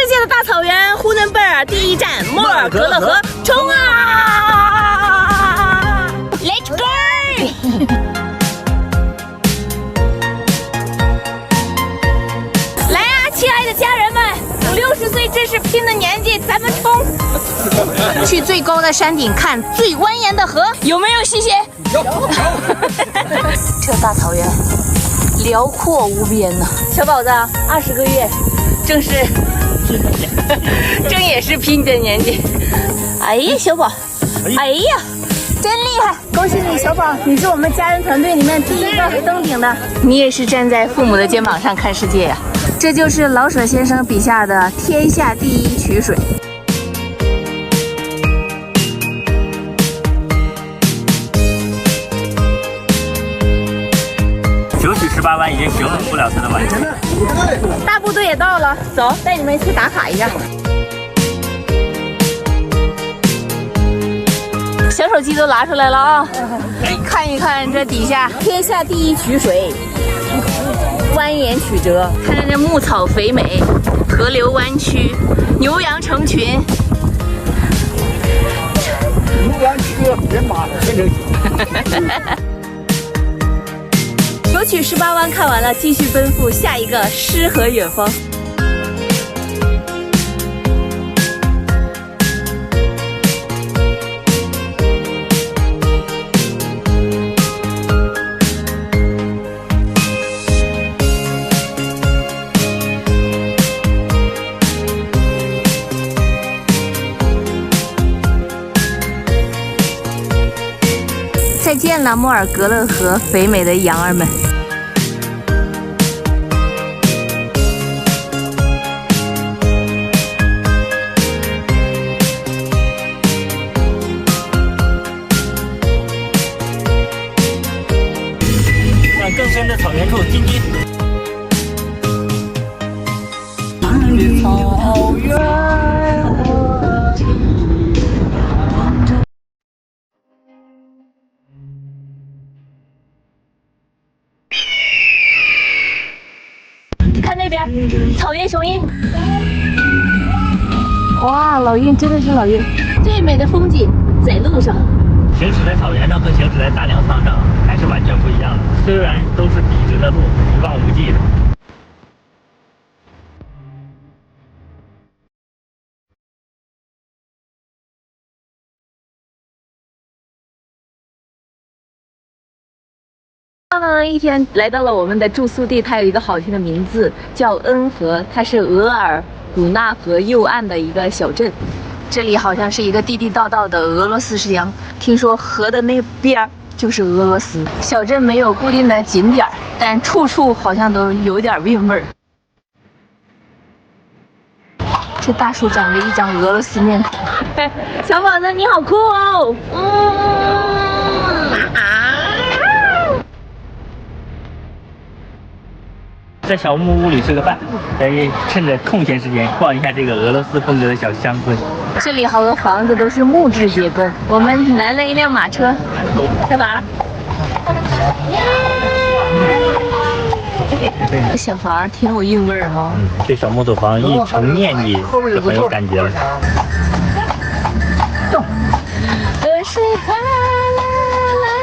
界的大草原呼伦贝尔第一站莫尔格勒河，冲啊 ！Let's go！ 来呀，亲爱的家人们，50、60岁正是拼的年纪，咱们冲！去最高的山顶看最蜿蜒的河，有没有西西？有。这大草原辽阔无边呐！小宝子20个月，正也是拼的年纪。哎呀，小宝，哎呀，真厉害！恭喜你，小宝，你是我们家人团队里面第一个登顶的。你也是站在父母的肩膀上看世界呀。这就是老舍先生笔下的天下第一曲水。9曲18弯已经形容不了它的完成。大部队也到了，走，带你们去打卡一下。小手机都拿出来了啊！看一看这底下天下第一曲水，蜿蜒曲折，看这牧草肥美，河流弯曲，牛羊成群。牛羊区人马天成9曲18弯看完了，继续奔赴下一个诗和远方。再见了，莫尔格勒河肥美的羊儿们。向更深的草原处进击。草原。看那边，草原雄鹰。哇，老鹰真的是老鹰，最美的风景在路上。行驶在草原上和行驶在大粮仓上还是完全不一样的，虽然都是笔直的路，一望无际的。一天来到了我们的住宿地，它有一个好听的名字，叫恩河，它是额尔古纳河右岸的一个小镇。这里好像是一个地地道道的俄罗斯式样，听说河的那边就是俄罗斯。小镇没有固定的景点，但处处好像都有点韵味儿。这大叔长着一张俄罗斯面孔，小宝子你好酷哦！在小木屋里吃个饭，趁着空闲时间逛一下这个俄罗斯风格的小乡村。这里好多房子都是木质结构。我们来了一辆马车，干嘛？这小房挺有韵味儿哈。这小木头房一成面积就很有感觉了。河水哗啦啦。